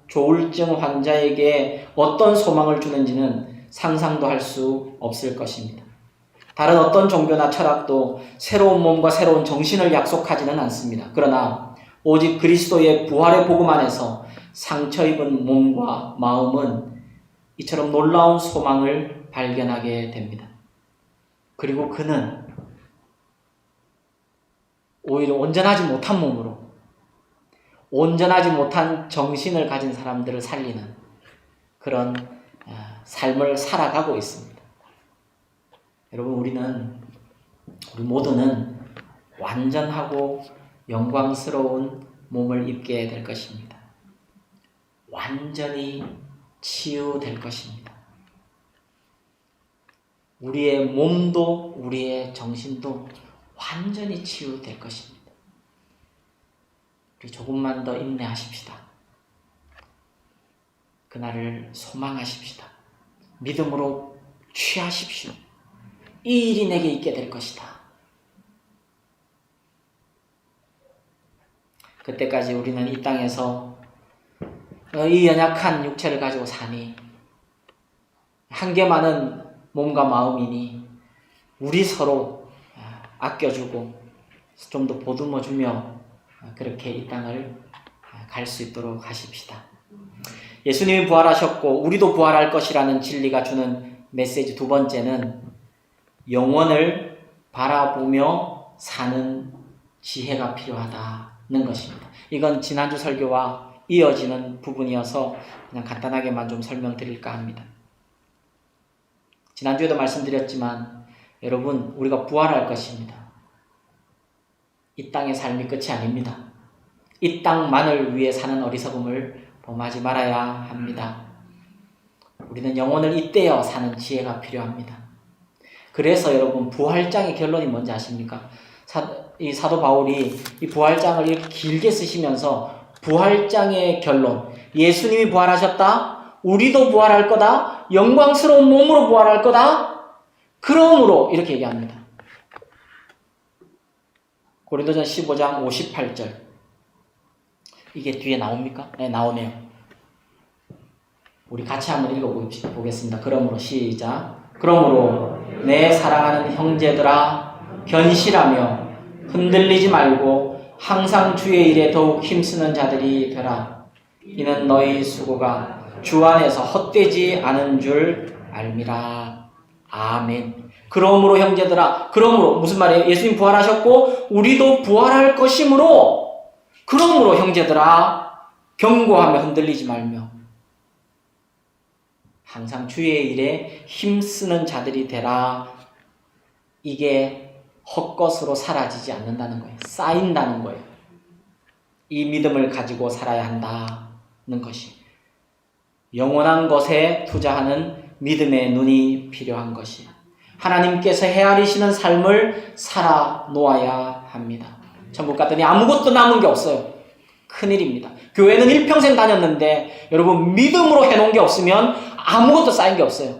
조울증 환자에게 어떤 소망을 주는지는 상상도 할 수 없을 것입니다. 다른 어떤 종교나 철학도 새로운 몸과 새로운 정신을 약속하지는 않습니다. 그러나 오직 그리스도의 부활의 복음 안에서 상처 입은 몸과 마음은 이처럼 놀라운 소망을 발견하게 됩니다. 그리고 그는 오히려 온전하지 못한 몸으로 온전하지 못한 정신을 가진 사람들을 살리는 그런 삶을 살아가고 있습니다. 여러분, 우리 모두는 완전하고 영광스러운 몸을 입게 될 것입니다. 완전히 치유될 것입니다. 우리의 몸도 우리의 정신도 완전히 치유될 것입니다. 우리 조금만 더 인내하십시다. 그날을 소망하십시다. 믿음으로 취하십시오. 이 일이 내게 있게 될 것이다. 그때까지 우리는 이 땅에서 이 연약한 육체를 가지고 사니 한계 많은 몸과 마음이니 우리 서로 아껴주고 좀 더 보듬어주며 그렇게 이 땅을 갈 수 있도록 하십시다. 예수님이 부활하셨고 우리도 부활할 것이라는 진리가 주는 메시지 두 번째는 영원을 바라보며 사는 지혜가 필요하다는 것입니다. 이건 지난주 설교와 이어지는 부분이어서 그냥 간단하게만 좀 설명드릴까 합니다. 지난주에도 말씀드렸지만 여러분, 우리가 부활할 것입니다. 이 땅의 삶이 끝이 아닙니다. 이 땅만을 위해 사는 어리석음을 범하지 말아야 합니다. 우리는 영혼을 잇대어 사는 지혜가 필요합니다. 그래서 여러분, 부활장의 결론이 뭔지 아십니까? 이 사도 바울이 이 부활장을 이렇게 길게 쓰시면서 부활장의 결론, 예수님이 부활하셨다, 우리도 부활할 거다, 영광스러운 몸으로 부활할 거다, 그러므로 이렇게 얘기합니다. 고린도전 15장 58절. 이게 뒤에 나옵니까? 네, 나오네요. 우리 같이 한번 읽어보겠습니다. 그러므로 시작. 그러므로 내 사랑하는 형제들아, 견실하며 흔들리지 말고 항상 주의 일에 더욱 힘쓰는 자들이 되라. 이는 너희 수고가 주 안에서 헛되지 않은 줄 알미라. 아멘. 그러므로 형제들아, 그러므로 무슨 말이에요? 예수님 부활하셨고 우리도 부활할 것이므로, 그러므로 형제들아, 견고하며 흔들리지 말며 항상 주의 일에 힘쓰는 자들이 되라. 이게 헛것으로 사라지지 않는다는 거예요. 쌓인다는 거예요. 이 믿음을 가지고 살아야 한다는 것이, 영원한 것에 투자하는 믿음의 눈이 필요한 것이, 하나님께서 헤아리시는 삶을 살아 놓아야 합니다. 천국 갔더니 아무것도 남은 게 없어요. 큰일입니다. 교회는 일평생 다녔는데 여러분, 믿음으로 해놓은 게 없으면 아무것도 쌓인 게 없어요.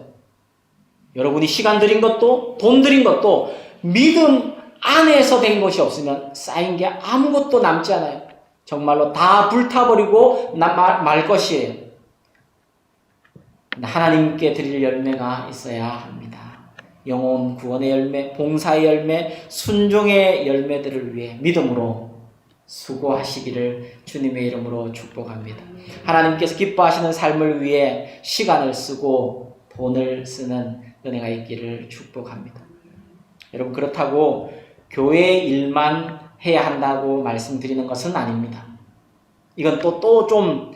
여러분이 시간 들인 것도 돈 들인 것도 믿음 안에서 된 것이 없으면 쌓인 게 아무것도 남지 않아요. 정말로 다 불타버리고 말 것이에요. 하나님께 드릴 열매가 있어야 합니다. 영혼 구원의 열매, 봉사의 열매, 순종의 열매들을 위해 믿음으로 수고하시기를 주님의 이름으로 축복합니다. 하나님께서 기뻐하시는 삶을 위해 시간을 쓰고 돈을 쓰는 은혜가 있기를 축복합니다. 여러분, 그렇다고 교회 일만 해야 한다고 말씀드리는 것은 아닙니다. 이건 또 좀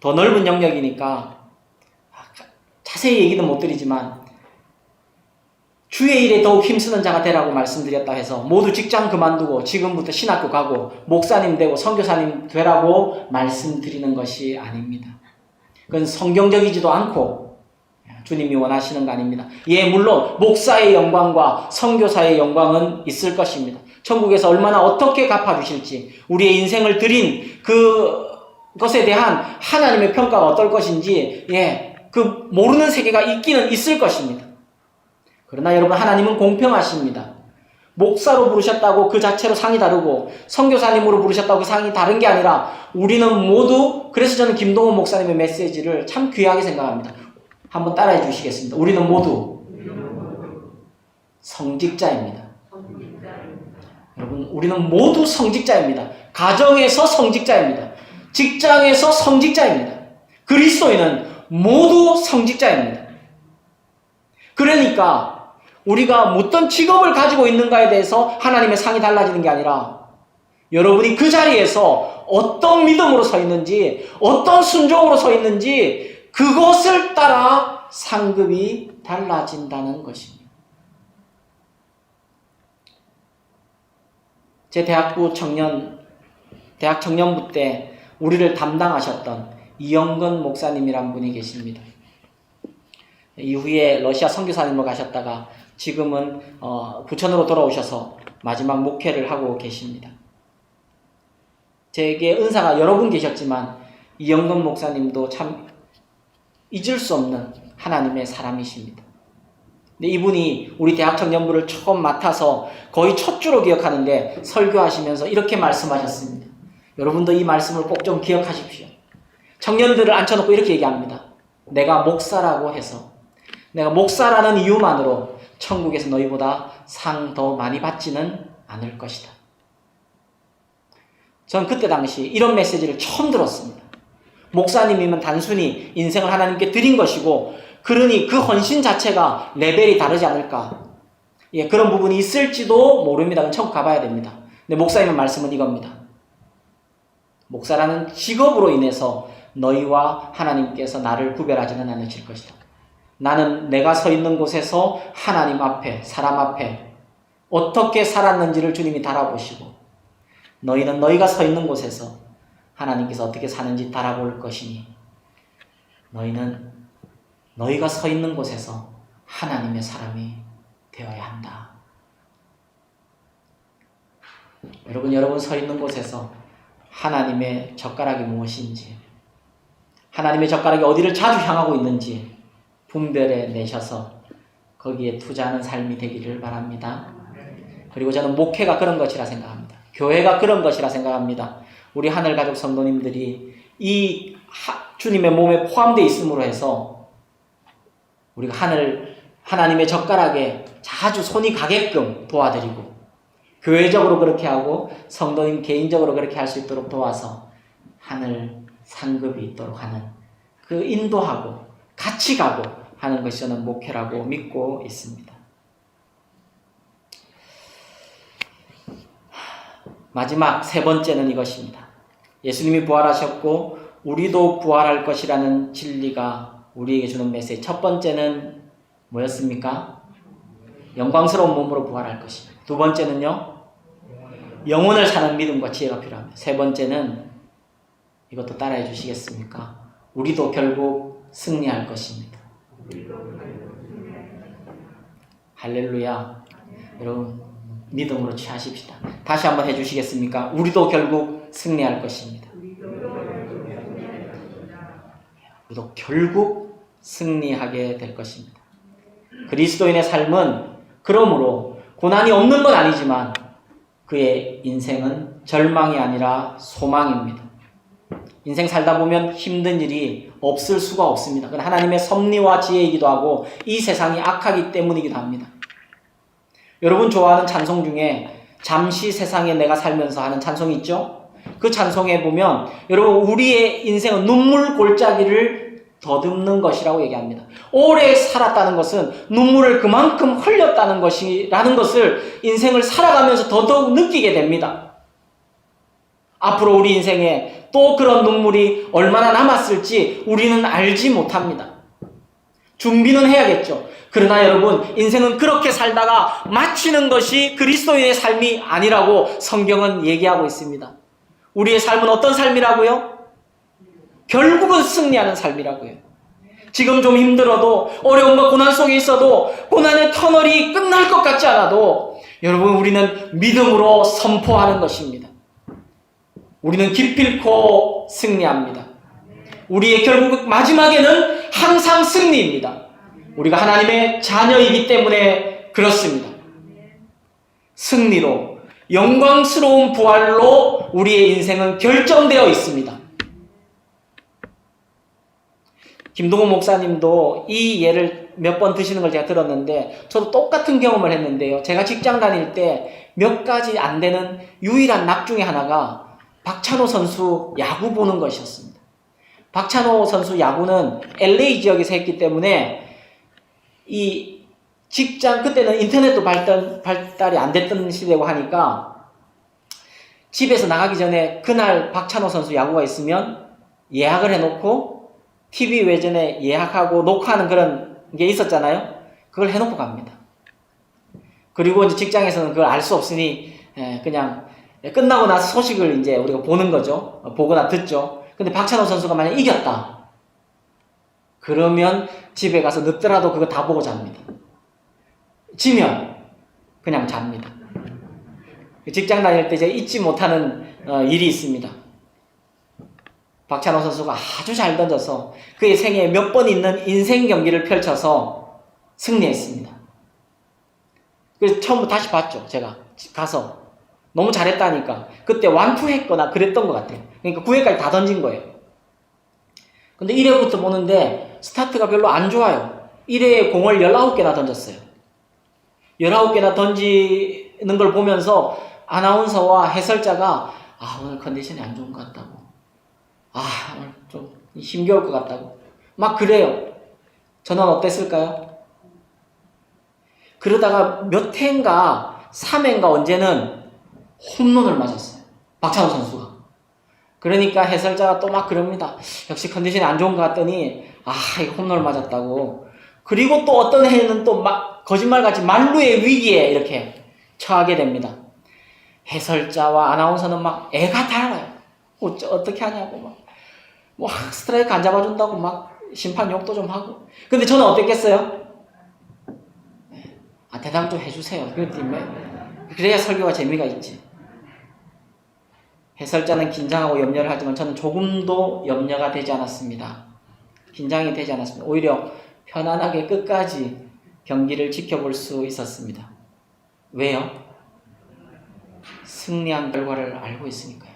더 넓은 영역이니까 자세히 얘기는 못 드리지만, 주의 일에 더욱 힘쓰는 자가 되라고 말씀드렸다 해서 모두 직장 그만두고 지금부터 신학교 가고 목사님 되고 선교사님 되라고 말씀드리는 것이 아닙니다. 그건 성경적이지도 않고 주님이 원하시는 거 아닙니다. 예, 물론 목사의 영광과 선교사의 영광은 있을 것입니다. 천국에서 얼마나 어떻게 갚아주실지, 우리의 인생을 드린 그것에 대한 하나님의 평가가 어떨 것인지, 그 모르는 세계가 있기는 있을 것입니다. 그러나 여러분, 하나님은 공평하십니다. 목사로 부르셨다고 그 자체로 상이 다르고 선교사님으로 부르셨다고 그 상이 다른 게 아니라 우리는 모두, 그래서 저는 김동원 목사님의 메시지를 참 귀하게 생각합니다. 한번 따라해 주시겠습니다. 우리는 모두 성직자입니다. 여러분, 우리는 모두 성직자입니다. 가정에서 성직자입니다. 직장에서 성직자입니다. 그리스도인은 모두 성직자입니다. 그러니까 우리가 어떤 직업을 가지고 있는가에 대해서 하나님의 상이 달라지는 게 아니라, 여러분이 그 자리에서 어떤 믿음으로 서 있는지, 어떤 순종으로 서 있는지, 그것을 따라 상급이 달라진다는 것입니다. 제 대학 청년부 때 우리를 담당하셨던 이영건 목사님이란 분이 계십니다. 이후에 러시아 선교사님으로 가셨다가 지금은 부천으로 돌아오셔서 마지막 목회를 하고 계십니다. 제게 은사가 여러 분 계셨지만 이영건 목사님도 참 잊을 수 없는 하나님의 사람이십니다. 근데 이분이 우리 대학 청년부를 처음 맡아서 거의 첫 주로 기억하는데, 설교하시면서 이렇게 말씀하셨습니다. 여러분도 이 말씀을 꼭 좀 기억하십시오. 청년들을 앉혀놓고 이렇게 얘기합니다. 내가 목사라고 해서, 내가 목사라는 이유만으로 천국에서 너희보다 상 더 많이 받지는 않을 것이다. 전 그때 당시 이런 메시지를 처음 들었습니다. 목사님이면 단순히 인생을 하나님께 드린 것이고, 그러니 그 헌신 자체가 레벨이 다르지 않을까. 그런 부분이 있을지도 모릅니다. 그건 천국 가봐야 됩니다. 근데 목사님의 말씀은 이겁니다. 목사라는 직업으로 인해서 너희와 하나님께서 나를 구별하지는 않으실 것이다. 나는 내가 서 있는 곳에서 하나님 앞에, 사람 앞에 어떻게 살았는지를 주님이 달아보시고, 너희는 너희가 서 있는 곳에서 하나님께서 어떻게 사는지 달아볼 것이니, 너희는 너희가 서 있는 곳에서 하나님의 사람이 되어야 한다. 여러분 서 있는 곳에서 하나님의 젓가락이 무엇인지, 하나님의 젓가락이 어디를 자주 향하고 있는지 분별해 내셔서 거기에 투자하는 삶이 되기를 바랍니다. 그리고 저는 목회가 그런 것이라 생각합니다. 교회가 그런 것이라 생각합니다. 우리 하늘가족 성도님들이 이 주님의 몸에 포함되어 있음으로 해서 우리가 하나님의 젓가락에 자주 손이 가게끔 도와드리고, 교회적으로 그렇게 하고 성도님 개인적으로 그렇게 할 수 있도록 도와서 하늘 상급이 있도록 하는, 그 인도하고 같이 가고 하는 것이 저는 목회라고 믿고 있습니다. 마지막 세 번째는 이것입니다. 예수님이 부활하셨고 우리도 부활할 것이라는 진리가 우리에게 주는 메시지. 첫 번째는 뭐였습니까? 영광스러운 몸으로 부활할 것입니다. 두 번째는요, 영혼을 사는 믿음과 지혜가 필요합니다. 세 번째는, 이것도 따라해 주시겠습니까? 우리도 결국 승리할 것입니다. 할렐루야. 여러분, 믿음으로 취하십시다. 다시 한번 해주시겠습니까? 우리도 결국 승리할 것입니다. 우리도 결국 승리하게 될 것입니다. 그리스도인의 삶은 그러므로 고난이 없는 건 아니지만 그의 인생은 절망이 아니라 소망입니다. 인생 살다 보면 힘든 일이 없을 수가 없습니다. 그건 하나님의 섭리와 지혜이기도 하고 이 세상이 악하기 때문이기도 합니다. 여러분 좋아하는 찬송 중에 잠시 세상에 내가 살면서 하는 찬송이 있죠? 그 찬송에 보면 여러분 우리의 인생은 눈물 골짜기를 더듬는 것이라고 얘기합니다. 오래 살았다는 것은 눈물을 그만큼 흘렸다는 것이라는 것을 인생을 살아가면서 더더욱 느끼게 됩니다. 앞으로 우리 인생에 또 그런 눈물이 얼마나 남았을지 우리는 알지 못합니다. 준비는 해야겠죠. 그러나 여러분, 인생은 그렇게 살다가 마치는 것이 그리스도인의 삶이 아니라고 성경은 얘기하고 있습니다. 우리의 삶은 어떤 삶이라고요? 결국은 승리하는 삶이라고요. 지금 좀 힘들어도 어려움과 고난 속에 있어도 고난의 터널이 끝날 것 같지 않아도 여러분 우리는 믿음으로 선포하는 것입니다. 우리는 기필코 승리합니다. 우리의 결국 마지막에는 항상 승리입니다. 우리가 하나님의 자녀이기 때문에 그렇습니다. 승리로, 영광스러운 부활로 우리의 인생은 결정되어 있습니다. 김동훈 목사님도 이 예를 몇 번 드시는 걸 제가 들었는데 저도 똑같은 경험을 했는데요. 제가 직장 다닐 때 몇 가지 안 되는 유일한 낙 중에 하나가 박찬호 선수 야구 보는 것이었습니다. 박찬호 선수 야구는 LA 지역에서 했기 때문에 이 직장, 그때는 인터넷도 발달이 안 됐던 시대고 하니까 집에서 나가기 전에 그날 박찬호 선수 야구가 있으면 예약을 해놓고 TV 외전에 예약하고 녹화하는 그런 게 있었잖아요. 그걸 해놓고 갑니다. 그리고 이제 직장에서는 그걸 알 수 없으니 그냥 끝나고 나서 소식을 이제 우리가 보는 거죠. 보거나 듣죠. 근데 박찬호 선수가 만약 이겼다. 그러면 집에 가서 늦더라도 그거 다 보고 잡니다. 지면 그냥 잡니다. 직장 다닐 때 제가 잊지 못하는 일이 있습니다. 박찬호 선수가 아주 잘 던져서 그의 생애에 몇 번 있는 인생 경기를 펼쳐서 승리했습니다. 그래서 처음부터 다시 봤죠. 제가 가서 너무 잘했다니까. 그때 완투 했거나 그랬던 것 같아요. 그러니까 9회까지 다 던진 거예요. 근데 1회부터 보는데 스타트가 별로 안 좋아요. 1회에 공을 19개나 던졌어요. 19개나 던지는 걸 보면서 아나운서와 해설자가 오늘 컨디션이 안 좋은 것 같다고. 오늘 좀 힘겨울 것 같다고. 막 그래요. 저는 어땠을까요? 그러다가 몇 회인가 3회인가 언제는 홈런을 맞았어요. 박찬호 선수가. 그러니까 해설자가 또 막 그럽니다. 역시 컨디션이 안 좋은 것 같더니 이거 홈런을 맞았다고. 그리고 또 어떤 해는 또 막 거짓말같이 만루의 위기에 이렇게 처하게 됩니다. 해설자와 아나운서는 막 애가 달아요. 어떻게 하냐고 막 스트라이크 안 잡아준다고 막 심판 욕도 좀 하고. 근데 저는 어땠겠어요? 대답 좀 해주세요. 그래야 설교가 재미가 있지. 해설자는 긴장하고 염려를 하지만 저는 조금도 염려가 되지 않았습니다. 긴장이 되지 않았습니다. 오히려 편안하게 끝까지 경기를 지켜볼 수 있었습니다. 왜요? 승리한 결과를 알고 있으니까요.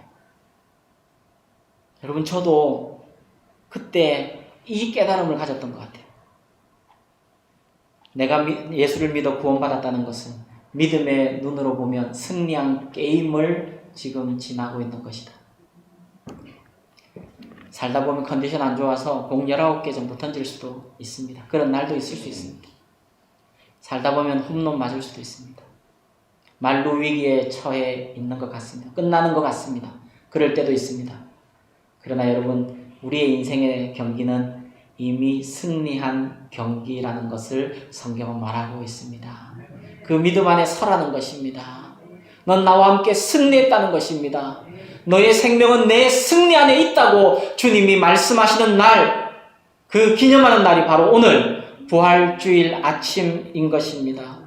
여러분, 저도 그때 이 깨달음을 가졌던 것 같아요. 내가 예수를 믿어 구원받았다는 것은 믿음의 눈으로 보면 승리한 게임을 지금 지나고 있는 것이다. 살다 보면 컨디션 안 좋아서 공 19개 정도 던질 수도 있습니다. 그런 날도 있을 수 있습니다. 살다 보면 홈런 맞을 수도 있습니다. 만루 위기에 처해 있는 것 같습니다. 끝나는 것 같습니다. 그럴 때도 있습니다. 그러나 여러분, 우리의 인생의 경기는 이미 승리한 경기라는 것을 성경은 말하고 있습니다. 그 믿음 안에 서라는 것입니다. 넌 나와 함께 승리했다는 것입니다. 너의 생명은 내 승리 안에 있다고 주님이 말씀하시는 날, 그 기념하는 날이 바로 오늘 부활주일 아침인 것입니다.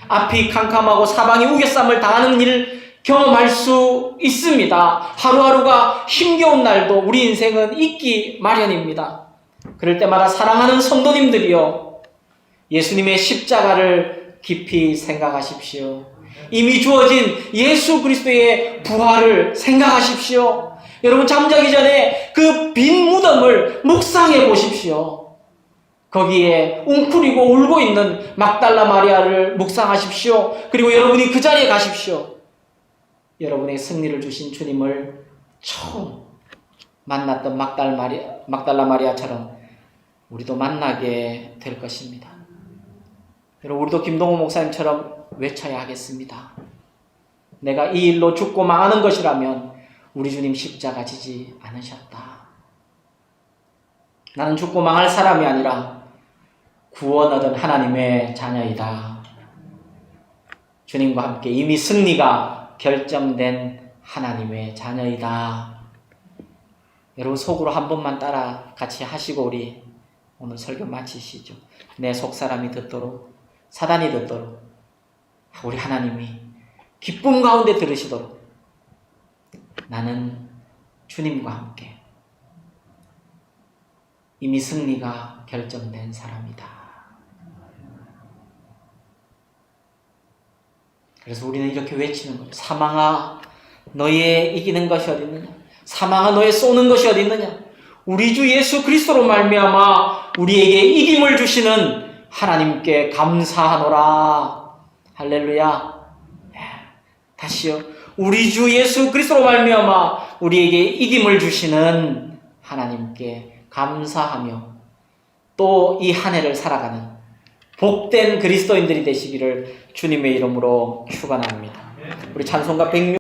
앞이 캄캄하고 사방이 우겨쌈을 당하는 일을 경험할 수 있습니다. 하루하루가 힘겨운 날도 우리 인생은 있기 마련입니다. 그럴 때마다 사랑하는 성도님들이여, 예수님의 십자가를 깊이 생각하십시오. 이미 주어진 예수 그리스도의 부활을 생각하십시오. 여러분, 잠자기 전에 그 빈 무덤을 묵상해 보십시오. 거기에 웅크리고 울고 있는 막달라 마리아를 묵상하십시오. 그리고 여러분이 그 자리에 가십시오. 여러분의 승리를 주신 주님을 처음 만났던 막달라 마리아처럼 우리도 만나게 될 것입니다. 여러분, 우리도 김동호 목사님처럼 외쳐야 하겠습니다. 내가 이 일로 죽고 망하는 것이라면 우리 주님 십자가 지지 않으셨다. 나는 죽고 망할 사람이 아니라 구원 얻은 하나님의 자녀이다. 주님과 함께 이미 승리가 결정된 하나님의 자녀이다. 여러분, 속으로 한 번만 따라 같이 하시고 우리 오늘 설교 마치시죠. 내 속사람이 듣도록, 사단이 듣도록, 우리 하나님이 기쁨 가운데 들으시도록 나는 주님과 함께 이미 승리가 결정된 사람이다. 그래서 우리는 이렇게 외치는 거예요. 사망아, 너의 이기는 것이 어디 있느냐? 사망아, 너의 쏘는 것이 어디 있느냐? 우리 주 예수 그리스도로 말미암아 우리에게 이김을 주시는 하나님께 감사하노라. 할렐루야. 다시요. 우리 주 예수 그리스도로 말미암아 우리에게 이김을 주시는 하나님께 감사하며 또 이 한 해를 살아가는 복된 그리스도인들이 되시기를 주님의 이름으로 축원합니다. 우리 찬송가 106